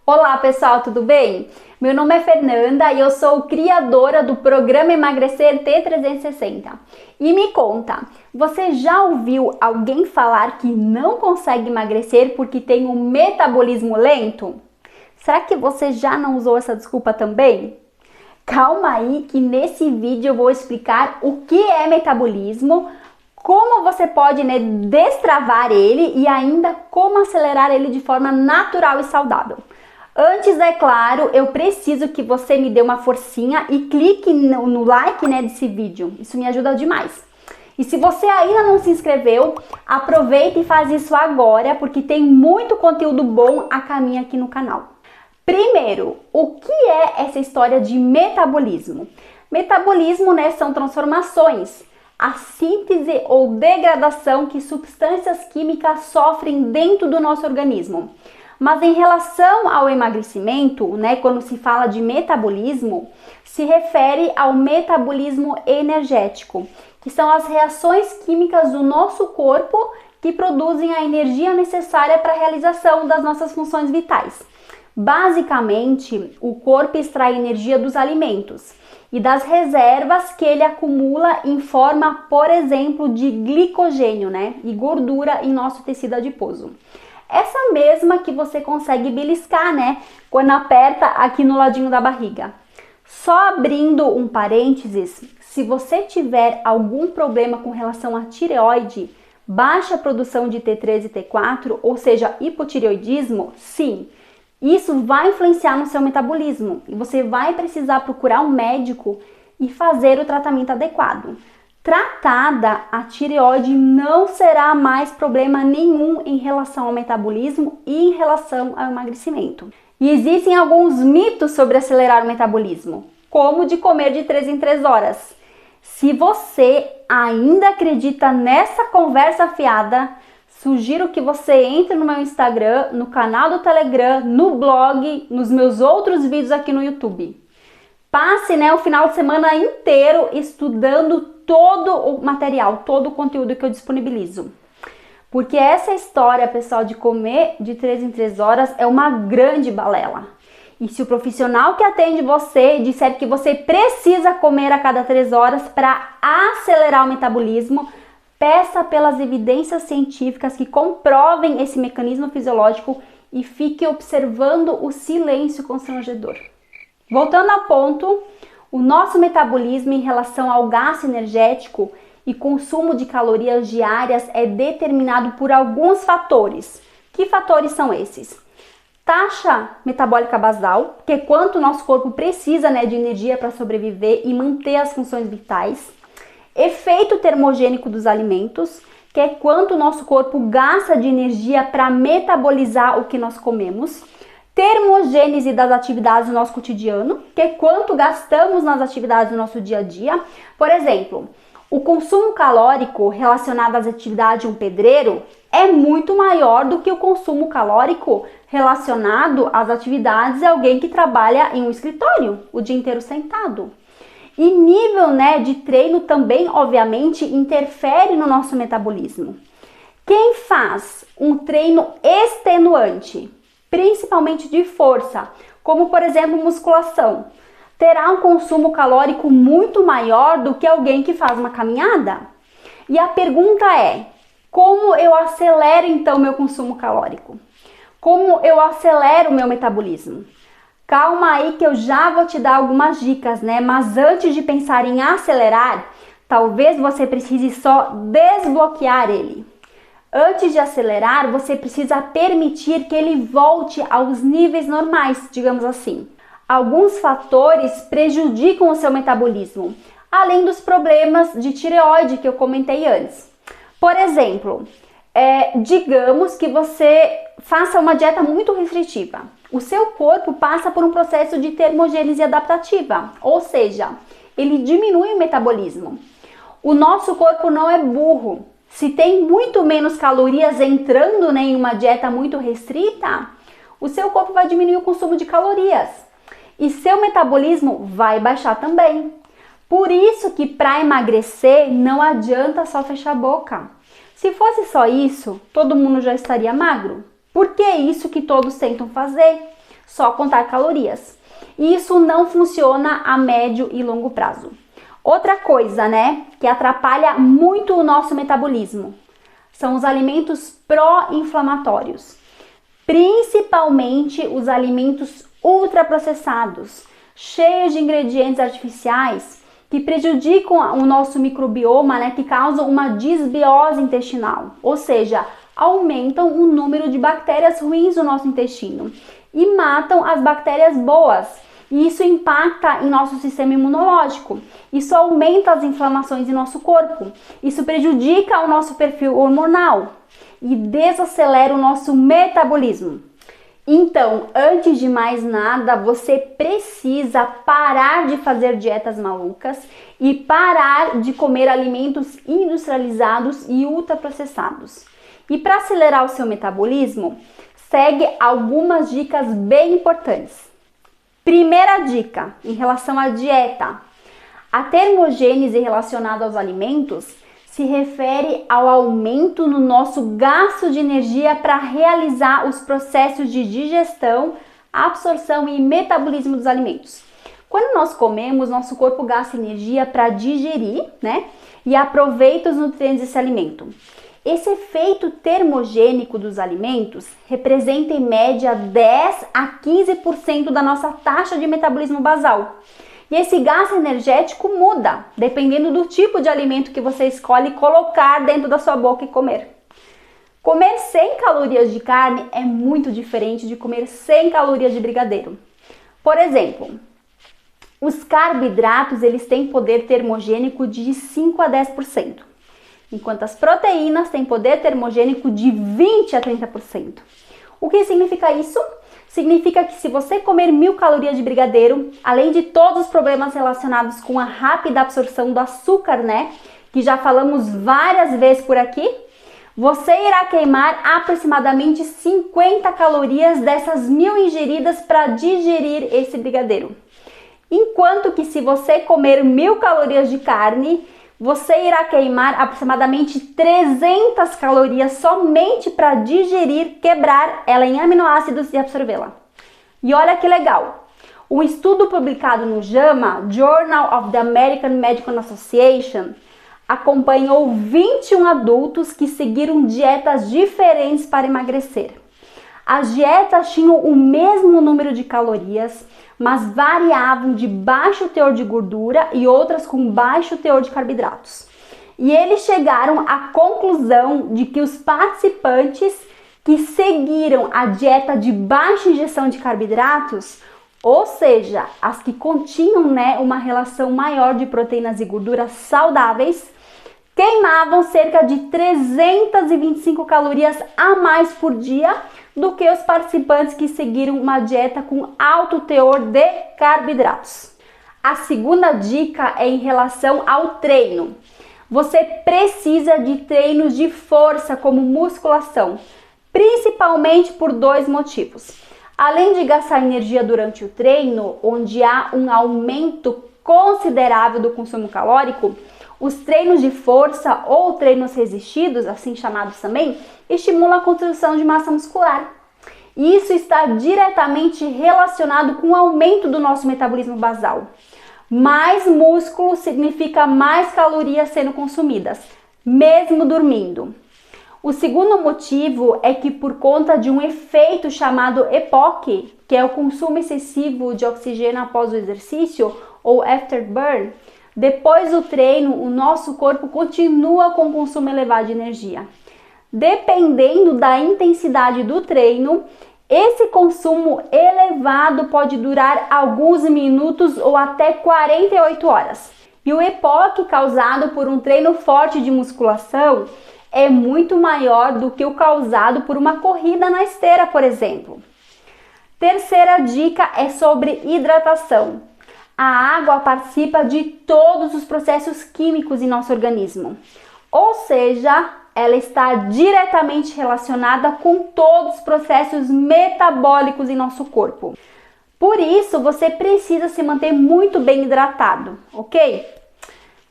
Olá pessoal, tudo bem? Meu nome é Fernanda e eu sou criadora do programa Emagrecer T360. E me conta, você já ouviu alguém falar que não consegue emagrecer porque tem um metabolismo lento? Será que você já não usou essa desculpa também? Calma aí que nesse vídeo eu vou explicar o que é metabolismo, como você pode destravar ele e ainda como acelerar ele de forma natural e saudável. Antes, é claro, eu preciso que você me dê uma forcinha e clique no like desse vídeo. Isso me ajuda demais. E se você ainda não se inscreveu, aproveita e faz isso agora, porque tem muito conteúdo bom a caminho aqui no canal. Primeiro, o que é essa história de metabolismo? Metabolismo, são transformações, a síntese ou degradação que substâncias químicas sofrem dentro do nosso organismo. Mas em relação ao emagrecimento, quando se fala de metabolismo, se refere ao metabolismo energético, que são as reações químicas do nosso corpo que produzem a energia necessária para a realização das nossas funções vitais. Basicamente, o corpo extrai energia dos alimentos e das reservas que ele acumula em forma, por exemplo, de glicogênio, e gordura em nosso tecido adiposo. Essa mesma que você consegue beliscar, quando aperta aqui no ladinho da barriga. Só abrindo um parênteses, se você tiver algum problema com relação à tireoide, baixa produção de T3 e T4, ou seja, hipotireoidismo, sim, isso vai influenciar no seu metabolismo e você vai precisar procurar um médico e fazer o tratamento adequado. Tratada, a tireoide não será mais problema nenhum em relação ao metabolismo e em relação ao emagrecimento. E existem alguns mitos sobre acelerar o metabolismo, como de comer de 3 em 3 horas. Se você ainda acredita nessa conversa fiada, sugiro que você entre no meu Instagram, no canal do Telegram, no blog, nos meus outros vídeos aqui no YouTube. Passe o final de semana inteiro estudando todo o material, todo o conteúdo que eu disponibilizo. Porque essa história, pessoal, de comer de 3 em 3 horas é uma grande balela. E se o profissional que atende você disser que você precisa comer a cada 3 horas para acelerar o metabolismo, peça pelas evidências científicas que comprovem esse mecanismo fisiológico e fique observando o silêncio constrangedor. Voltando ao ponto, o nosso metabolismo em relação ao gasto energético e consumo de calorias diárias é determinado por alguns fatores. Que fatores são esses? Taxa metabólica basal, que é quanto o nosso corpo precisa de energia para sobreviver e manter as funções vitais. Efeito termogênico dos alimentos, que é quanto o nosso corpo gasta de energia para metabolizar o que nós comemos. Termogênese das atividades do nosso cotidiano, que é quanto gastamos nas atividades do nosso dia a dia. Por exemplo, o consumo calórico relacionado às atividades de um pedreiro é muito maior do que o consumo calórico relacionado às atividades de alguém que trabalha em um escritório o dia inteiro sentado. E nível de treino também, obviamente, interfere no nosso metabolismo. Quem faz um treino extenuante, principalmente de força, como por exemplo musculação, terá um consumo calórico muito maior do que alguém que faz uma caminhada? E a pergunta é, como eu acelero então meu consumo calórico? Como eu acelero o meu metabolismo? Calma aí que eu já vou te dar algumas dicas, mas antes de pensar em acelerar, talvez você precise só desbloquear ele. Antes de acelerar, você precisa permitir que ele volte aos níveis normais, digamos assim. Alguns fatores prejudicam o seu metabolismo, além dos problemas de tireoide que eu comentei antes. Por exemplo, digamos que você faça uma dieta muito restritiva. O seu corpo passa por um processo de termogênese adaptativa, ou seja, ele diminui o metabolismo. O nosso corpo não é burro. Se tem muito menos calorias entrando em uma dieta muito restrita, o seu corpo vai diminuir o consumo de calorias e seu metabolismo vai baixar também. Por isso que para emagrecer não adianta só fechar a boca. Se fosse só isso, todo mundo já estaria magro. Porque é isso que todos tentam fazer. só contar calorias. E isso não funciona a médio e longo prazo. Outra coisa, né, que atrapalha muito o nosso metabolismo são os alimentos pró-inflamatórios, principalmente os alimentos ultraprocessados, cheios de ingredientes artificiais que prejudicam o nosso microbioma, né, que causam uma disbiose intestinal, ou seja, aumentam o número de bactérias ruins no nosso intestino e matam as bactérias boas. E isso impacta em nosso sistema imunológico, isso aumenta as inflamações em nosso corpo, isso prejudica o nosso perfil hormonal e desacelera o nosso metabolismo. Então, antes de mais nada, você precisa parar de fazer dietas malucas e parar de comer alimentos industrializados e ultraprocessados. E para acelerar o seu metabolismo, segue algumas dicas bem importantes. Primeira dica, em relação à dieta. A termogênese relacionada aos alimentos se refere ao aumento no nosso gasto de energia para realizar os processos de digestão, absorção e metabolismo dos alimentos. Quando nós comemos, nosso corpo gasta energia para digerir, né? E aproveita os nutrientes desse alimento. Esse efeito termogênico dos alimentos representa em média 10 a 15% da nossa taxa de metabolismo basal. E esse gasto energético muda, dependendo do tipo de alimento que você escolhe colocar dentro da sua boca e comer. Comer 100 calorias de carne é muito diferente de comer 100 calorias de brigadeiro. Por exemplo, os carboidratos eles têm poder termogênico de 5 a 10%. Enquanto as proteínas têm poder termogênico de 20 a 30%. O que significa isso? Significa que se você comer 1000 calorias de brigadeiro, além de todos os problemas relacionados com a rápida absorção do açúcar, né, que já falamos várias vezes por aqui, você irá queimar aproximadamente 50 calorias dessas 1000 ingeridas para digerir esse brigadeiro. Enquanto que se você comer 1000 calorias de carne, você irá queimar aproximadamente 300 calorias somente para digerir, quebrar ela em aminoácidos e absorvê-la. E olha que legal! Um estudo publicado no JAMA, Journal of the American Medical Association, acompanhou 21 adultos que seguiram dietas diferentes para emagrecer. As dietas tinham o mesmo número de calorias, mas variavam de baixo teor de gordura e outras com baixo teor de carboidratos. E eles chegaram à conclusão de que os participantes que seguiram a dieta de baixa ingestão de carboidratos, ou seja, as que continham, né, uma relação maior de proteínas e gorduras saudáveis, queimavam cerca de 325 calorias a mais por dia do que os participantes que seguiram uma dieta com alto teor de carboidratos. A segunda dica é em relação ao treino. Você precisa de treinos de força como musculação, principalmente por dois motivos. Além de gastar energia durante o treino, onde há um aumento considerável do consumo calórico, os treinos de força ou treinos resistidos, assim chamados também, estimulam a construção de massa muscular. E isso está diretamente relacionado com o aumento do nosso metabolismo basal. Mais músculo significa mais calorias sendo consumidas, mesmo dormindo. O segundo motivo é que por conta de um efeito chamado EPOC, que é o consumo excessivo de oxigênio após o exercício, ou afterburn, depois do treino, o nosso corpo continua com consumo elevado de energia. Dependendo da intensidade do treino, esse consumo elevado pode durar alguns minutos ou até 48 horas. E o EPOC causado por um treino forte de musculação é muito maior do que o causado por uma corrida na esteira, por exemplo. Terceira dica é sobre hidratação. A água participa de todos os processos químicos em nosso organismo, ou seja, ela está diretamente relacionada com todos os processos metabólicos em nosso corpo. Por isso, você precisa se manter muito bem hidratado, ok?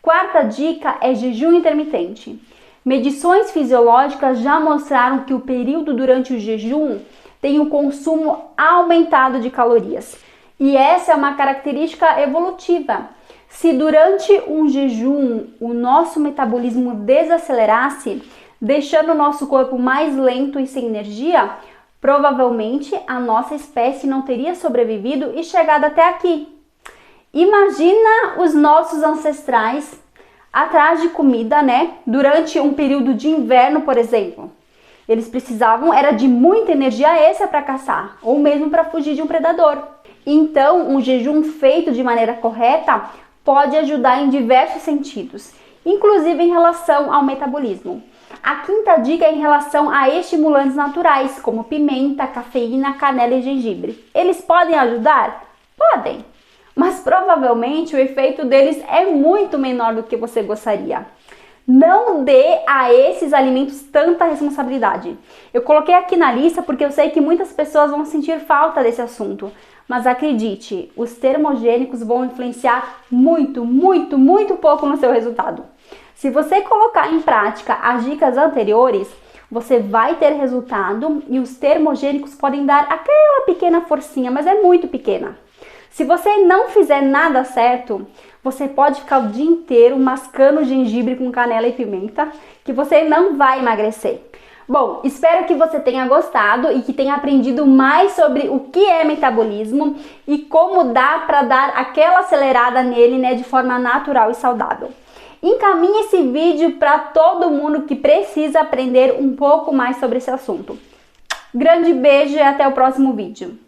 Quarta dica é jejum intermitente. Medições fisiológicas já mostraram que o período durante o jejum tem o consumo aumentado de calorias. E essa é uma característica evolutiva. Se durante um jejum o nosso metabolismo desacelerasse, deixando o nosso corpo mais lento e sem energia, provavelmente a nossa espécie não teria sobrevivido e chegado até aqui. Imagina os nossos ancestrais atrás de comida, né? Durante um período de inverno, por exemplo. Eles precisavam de muita energia extra para caçar, ou mesmo para fugir de um predador. Então, um jejum feito de maneira correta pode ajudar em diversos sentidos, inclusive em relação ao metabolismo. A quinta dica é em relação a estimulantes naturais, como pimenta, cafeína, canela e gengibre. Eles podem ajudar? Podem, mas provavelmente o efeito deles é muito menor do que você gostaria. Não dê a esses alimentos tanta responsabilidade. Eu coloquei aqui na lista porque eu sei que muitas pessoas vão sentir falta desse assunto. Mas acredite, os termogênicos vão influenciar muito pouco no seu resultado. Se você colocar em prática as dicas anteriores, você vai ter resultado e os termogênicos podem dar aquela pequena forcinha, mas é muito pequena. Se você não fizer nada certo, você pode ficar o dia inteiro mascando gengibre com canela e pimenta, que você não vai emagrecer. Bom, espero que você tenha gostado e que tenha aprendido mais sobre o que é metabolismo e como dá para dar aquela acelerada nele, né, de forma natural e saudável. Encaminhe esse vídeo para todo mundo que precisa aprender um pouco mais sobre esse assunto. Grande beijo e até o próximo vídeo.